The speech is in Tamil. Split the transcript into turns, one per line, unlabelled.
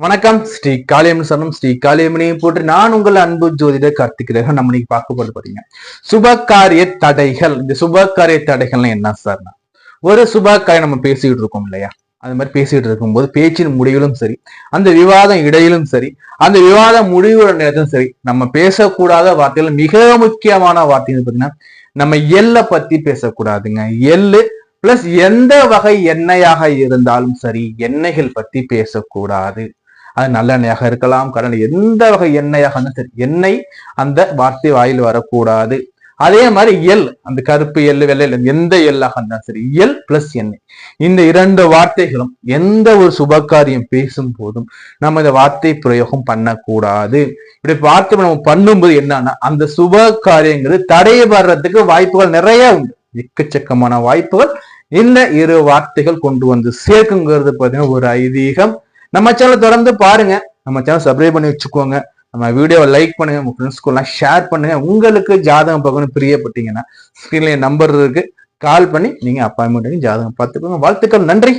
வணக்கம். ஸ்ரீ காளியம்மன் சரணம். ஸ்ரீ காளியம்மனையை போட்டு நான் உங்கள் அன்பு ஜோதிடர் கார்த்திகேயன். நம்ம இன்னைக்கு பார்க்க போது பாத்தீங்கன்னா சுபகாரிய தடைகள். இந்த சுபகாரிய தடைகள்னா என்ன சார்? ஒரு சுபகாரியம் நம்ம பேசிக்கிட்டு இருக்கோம் இல்லையா? அது மாதிரி பேசிட்டு இருக்கும்போது பேச்சின் முடிவிலும் சரி, அந்த விவாதம் இடையிலும் சரி, அந்த விவாத முடிவுற நேரத்திலும் சரி, நம்ம பேசக்கூடாத வார்த்தைகள் மிக முக்கியமான வார்த்தைகள் பாத்தீங்கன்னா நம்ம எல்லை பத்தி பேசக்கூடாதுங்க. எள்ளு பிளஸ் எந்த வகை எண்ணெயாக இருந்தாலும் சரி, எண்ணெய்கள் பத்தி பேசக்கூடாது. அது நல்லெண்ணெயாக இருக்கலாம், கடல் எந்த வகை எண்ணெயாக இருந்தாலும் சரி, எண்ணெய் அந்த வார்த்தை வாயில் வரக்கூடாது. அதே மாதிரி எல், அந்த கருப்பு எள்ளு வெள்ளை எந்த எள்ளாக இருந்தாலும் சரி, எல் பிளஸ் எண்ணெய், இந்த இரண்டு வார்த்தைகளும் எந்த ஒரு சுபகாரியம் பேசும் போதும் நம்ம இந்த வார்த்தை பிரயோகம் பண்ணக்கூடாது. இப்படி வார்த்தை நம்ம பண்ணும்போது என்னன்னா அந்த சுப காரியங்கிறது தடைபடுறதுக்கு வாய்ப்புகள் நிறைய உண்டு. எக்கச்சக்கமான வாய்ப்புகள் இந்த இரு வார்த்தைகள் கொண்டு வந்து சேர்க்குங்கிறது பார்த்தீங்கன்னா ஒரு ஐதீகம். நம்ம சேனல் தொடர்ந்து பாருங்க, நம்ம சேனல் சப்ஸ்கிரைப் பண்ணி வச்சுக்கோங்க, நம்ம வீடியோவை லைக் பண்ணுங்க, உங்க ஃப்ரெண்ட்ஸ்க்குலாம் ஷேர் பண்ணுங்க. உங்களுக்கு ஜாதகம் பார்க்கணும் பிரியப்பட்டீங்கன்னா ஸ்கிரீன்ல நம்பர் இருக்கு, கால் பண்ணி நீங்க அப்பாயின்மெண்ட் ஜாதகம் பார்த்துக்கோங்க. வாழ்த்துக்கள், நன்றி.